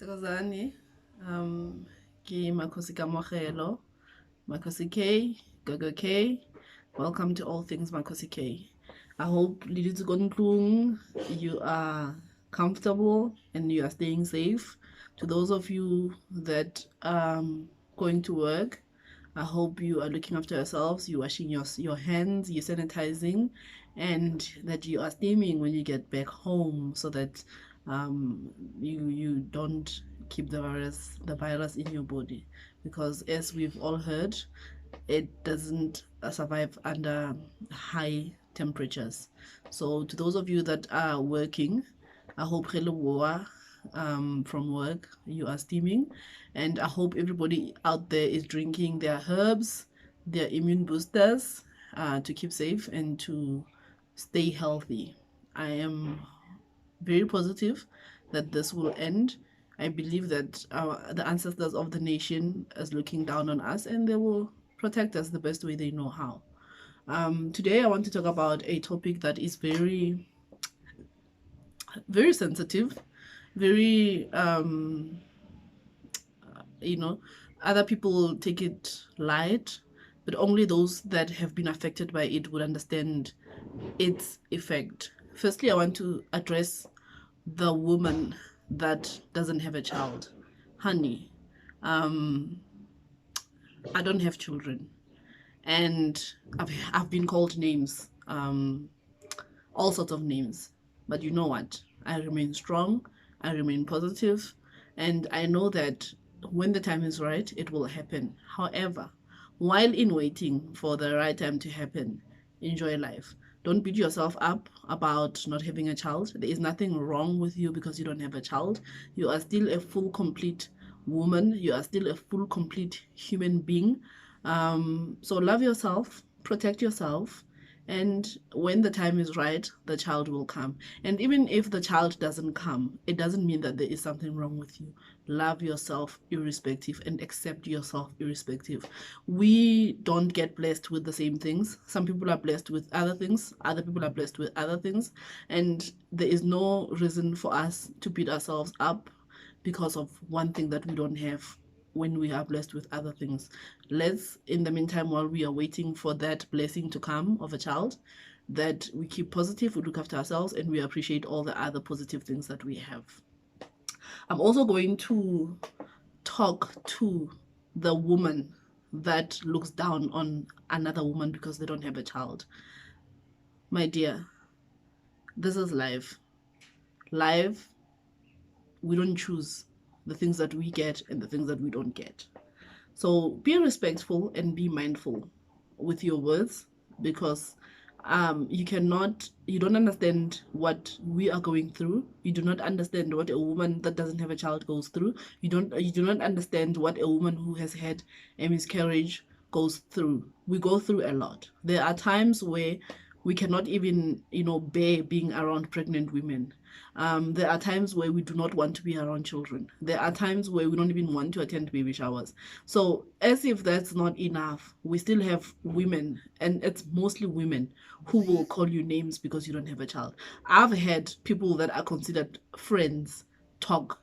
Thokozani, ki Makosi Kamogelo, Makosi K, Gogo K. Welcome to All Things Makosi K. I hope Liditsu Gontlung, you are comfortable and you are staying safe. To those of you that going to work, I hope you are looking after yourselves, you washing your hands, you sanitizing, and that you are steaming when you get back home so that you don't keep the virus in your body, because as we've all heard, it doesn't survive under high temperatures. So to those of you that are working, I hope from work you are steaming, and I hope everybody out there is drinking their herbs, their immune boosters, to keep safe and to stay healthy. I am very positive that this will end. I believe that the ancestors of the nation is looking down on us, and they will protect us the best way they know how. Today, I want to talk about a topic that is very, very sensitive, very, other people take it light, but only those that have been affected by it would understand its effect. Firstly, I want to address the woman that doesn't have a child. Honey, I don't have children, and I've been called names, all sorts of names. But you know what? I remain strong, I remain positive, and I know that when the time is right, it will happen. However, while in waiting for the right time to happen, enjoy life. Don't beat yourself up about not having a child. There is nothing wrong with you because you don't have a child. You are still a full, complete woman. You are still a full, complete human being. So love yourself, protect yourself, and when the time is right, the child will come. And even if the child doesn't come, it doesn't mean that there is something wrong with you. Love yourself irrespective and accept yourself irrespective. We don't get blessed with the same things. Some people are blessed with other things, other people are blessed with other things, and there is no reason for us to beat ourselves up because of one thing that we don't have when we are blessed with other things. Let's, in the meantime, while we are waiting for that blessing to come of a child, that we keep positive, we look after ourselves, and we appreciate all the other positive things that we have. I'm also going to talk to the woman that looks down on another woman because they don't have a child. My dear, this is life. Life, we don't choose the things that we get and the things that we don't get. So be respectful and be mindful with your words, because you don't understand what we are going through. You do not understand what a woman that doesn't have a child goes through. You do not understand what a woman who has had a miscarriage goes through. We go through a lot. There are times where we cannot even bear being around pregnant women. There are times where we do not want to be around children. There are times where we don't even want to attend baby showers. So as if that's not enough, we still have women, and it's mostly women, who will call you names because you don't have a child. I've had people that are considered friends talk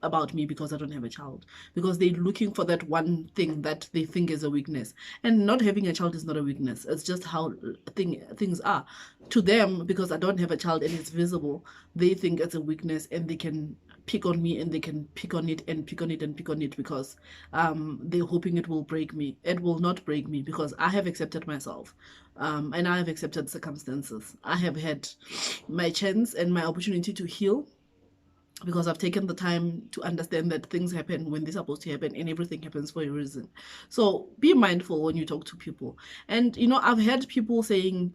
about me because I don't have a child, because they're looking for that one thing that they think is a weakness. And not having a child is not a weakness. It's just how things are to them. Because I don't have a child and it's visible, they think it's a weakness, and they can pick on me, and they can pick on it and pick on it and pick on it, because they're hoping it will break me. It will not break me, because I have accepted myself, and I have accepted circumstances. I have had my chance and my opportunity to heal, because I've taken the time to understand that things happen when they're supposed to happen, and everything happens for a reason. So be mindful when you talk to people. And I've heard people saying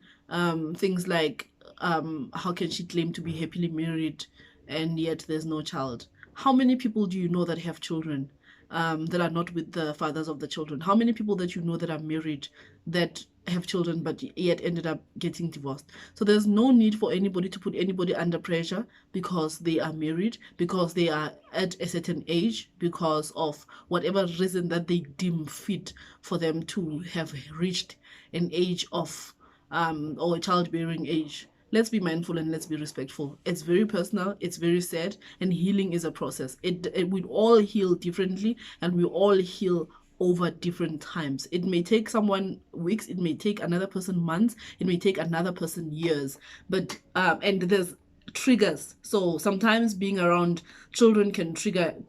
things like, how can she claim to be happily married and yet there's no child? How many people do you know that have children that are not with the fathers of the children? How many people that you know that are married that have children but yet ended up getting divorced? So there's no need for anybody to put anybody under pressure because they are married, because they are at a certain age, because of whatever reason that they deem fit for them to have reached an age of or a childbearing age. let's be mindful and let's be respectful. It's very personal, it's very sad, and healing is a process. We all heal differently, and we all heal over different times. It may take someone weeks, it may take another person months, it may take another person years. But and there's triggers. So sometimes being around children can trigger it.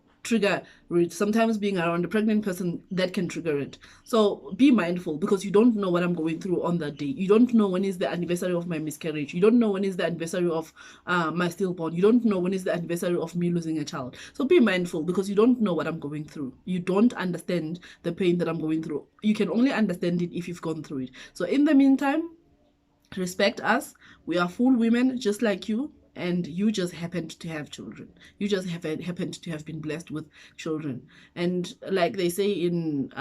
Sometimes being around a pregnant person, that can trigger it. So be mindful, because you don't know what I'm going through on that day. You don't know when is the anniversary of my miscarriage. You don't know when is the anniversary of my stillborn. You don't know when is the anniversary of me losing a child. So be mindful, because you don't know what I'm going through. You don't understand the pain that I'm going through. You can only understand it if you've gone through it. So in the meantime, respect us. We are full women just like you, and you just happened to have children. You just happened to have been blessed with children. And like they say in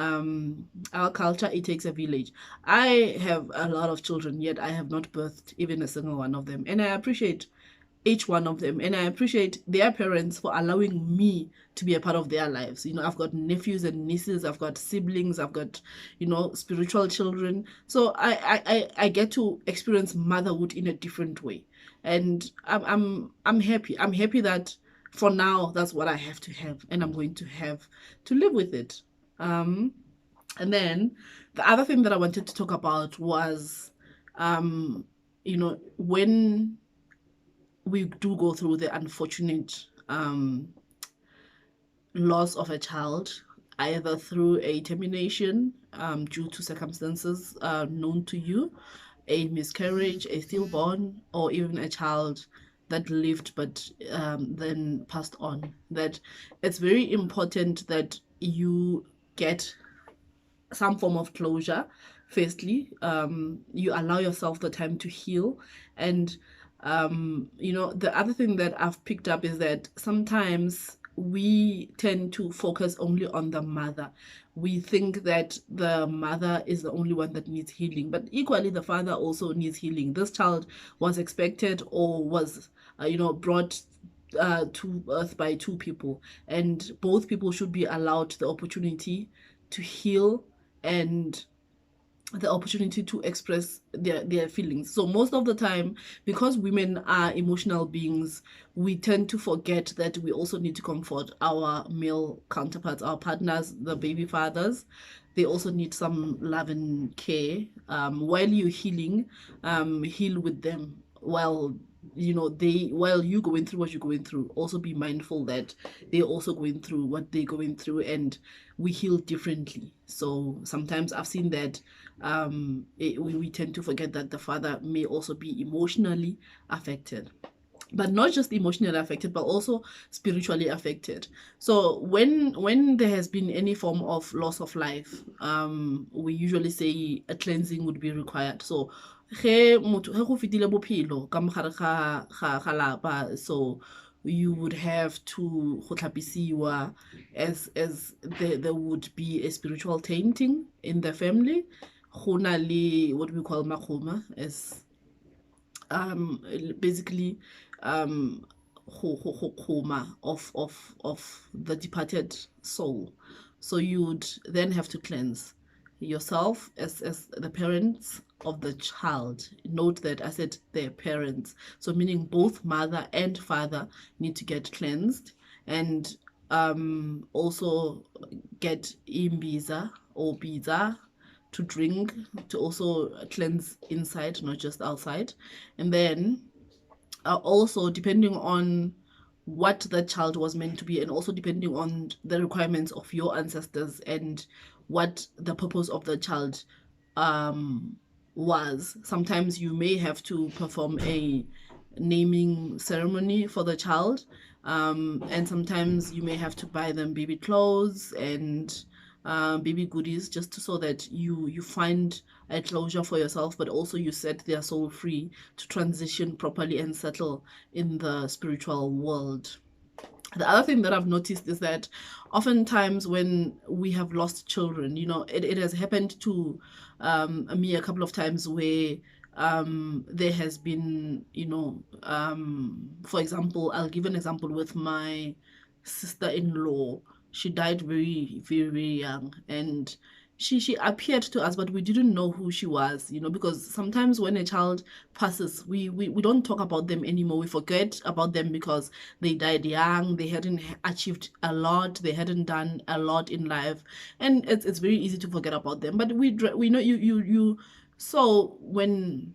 our culture, it takes a village. I have a lot of children, yet I have not birthed even a single one of them, and I appreciate each one of them, and I appreciate their parents for allowing me to be a part of their lives. I've got nephews and nieces, I've got siblings, I've got spiritual children. So I get to experience motherhood in a different way, and I'm happy. I'm happy that for now that's what I have to have, and I'm going to have to live with it. And then the other thing that I wanted to talk about was when we do go through the unfortunate loss of a child, either through a termination due to circumstances known to you, a miscarriage, a stillborn, or even a child that lived but then passed on, that it's very important that you get some form of closure. Firstly, you allow yourself the time to heal. And the other thing that I've picked up is that sometimes we tend to focus only on the mother. We think that the mother is the only one that needs healing, but equally the father also needs healing. This child was expected, or was brought to earth by two people, and both people should be allowed the opportunity to heal and the opportunity to express their feelings. So most of the time, because women are emotional beings, we tend to forget that we also need to comfort our male counterparts, our partners, the baby fathers. They also need some love and care. While you're healing, heal with them. While you going through what you're going through, also be mindful that they're also going through what they're going through, and we heal differently. So sometimes I've seen that we tend to forget that the father may also be emotionally affected, but not just emotionally affected, but also spiritually affected. So when there has been any form of loss of life, we usually say a cleansing would be required. So ge go fetile bophelo ka mogare ga lapa, so you would have to go tlhapisiwa, as there would be a spiritual tainting in the family. Go na le what we call makgoma, as basically coma of the departed soul. So you'd then have to cleanse yourself as the parents of the child. Note that I said their parents, so meaning both mother and father need to get cleansed, and also get imbiza or biza to drink, to also cleanse inside, not just outside. And then also, depending on what the child was meant to be, and also depending on the requirements of your ancestors and what the purpose of the child was, sometimes you may have to perform a naming ceremony for the child, and sometimes you may have to buy them baby clothes and baby goodies, just so that you find a closure for yourself, but also you set their soul free to transition properly and settle in the spiritual world. The other thing that I've noticed is that oftentimes when we have lost children, it has happened to me a couple of times, where there has been, for example, I'll give an example with my sister-in-law. She died very, very, very young, and she appeared to us, but we didn't know who she was, you know, because sometimes when a child passes, we don't talk about them anymore. We forget about them because they died young, they hadn't achieved a lot, they hadn't done a lot in life, and it's very easy to forget about them. But we know you. So when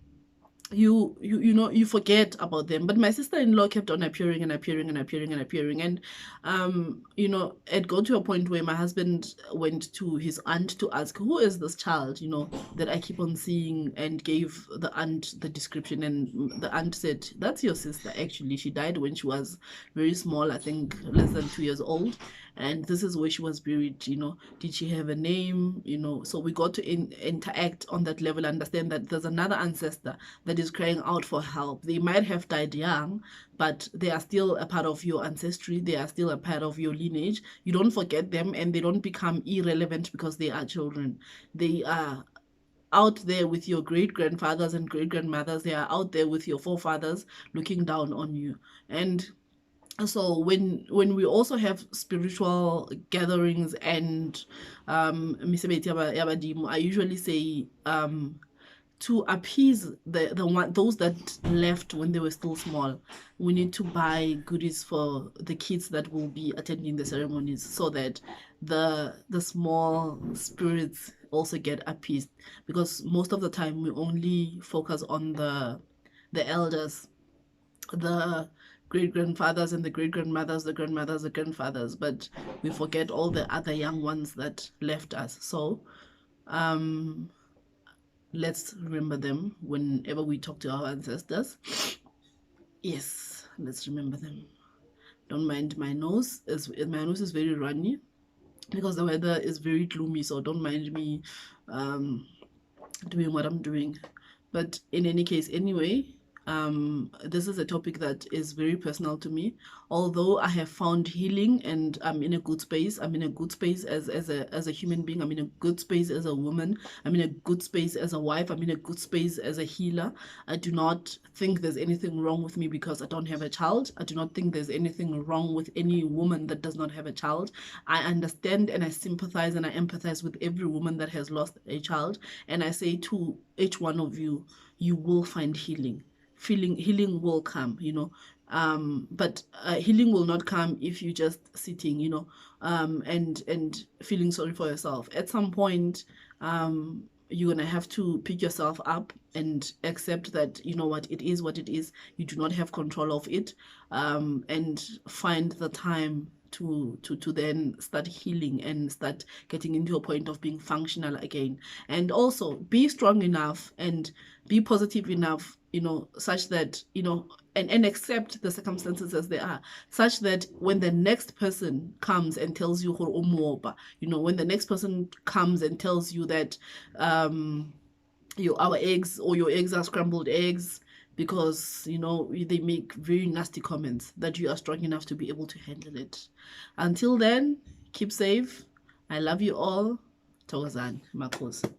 you know, you forget about them. But my sister-in-law kept on appearing and appearing and appearing and appearing, and you know, it got to a point where my husband went to his aunt to ask, who is this child, you know, that I keep on seeing, and gave the aunt the description. And the aunt said, that's your sister. Actually, she died when she was very small, I think less than 2 years old, and this is where she was buried. You know, did she have a name? You know, so we got to interact on that level, understand that there's another ancestor that is crying out for help. They might have died young, but they are still a part of your ancestry. They are still a part of your lineage. You don't forget them, and they don't become irrelevant because they are children. They are out there with your great grandfathers and great grandmothers. They are out there with your forefathers looking down on you. And so when we also have spiritual gatherings and mesebetsi ya badimo, I usually say to appease the one, those that left when they were still small, we need to buy goodies for the kids that will be attending the ceremonies, so that the small spirits also get appeased, because most of the time we only focus on the elders, the great grandfathers and the great grandmothers, the grandmothers, the grandfathers, but we forget all the other young ones that left us. So let's remember them whenever we talk to our ancestors. Yes, let's remember them. Don't mind my nose. My nose is very runny because the weather is very gloomy, so don't mind me doing what I'm doing. But in any case, anyway, this is a topic that is very personal to me. Although I have found healing and I'm in a good space, I'm in a good space as a human being, I'm in a good space as a woman, I'm in a good space as a wife, I'm in a good space as a healer. I do not think there's anything wrong with me because I don't have a child. I do not think there's anything wrong with any woman that does not have a child. I understand and I sympathize and I empathize with every woman that has lost a child. And I say to each one of you, you will find healing. Healing will come, you know, but healing will not come if you just sitting, you know, and feeling sorry for yourself. At some point, you're gonna have to pick yourself up and accept that, you know what, it is what it is. You do not have control of it, and find the time to then start healing and start getting into a point of being functional again. And also be strong enough and be positive enough, you know, such that, you know, and accept the circumstances as they are, such that when the next person comes and tells you, you know, when the next person comes and tells you that our eggs, or your eggs are scrambled eggs, because, you know, they make very nasty comments, that you are strong enough to be able to handle it. Until then, keep safe. I love you all. Thokozani, Makhosi.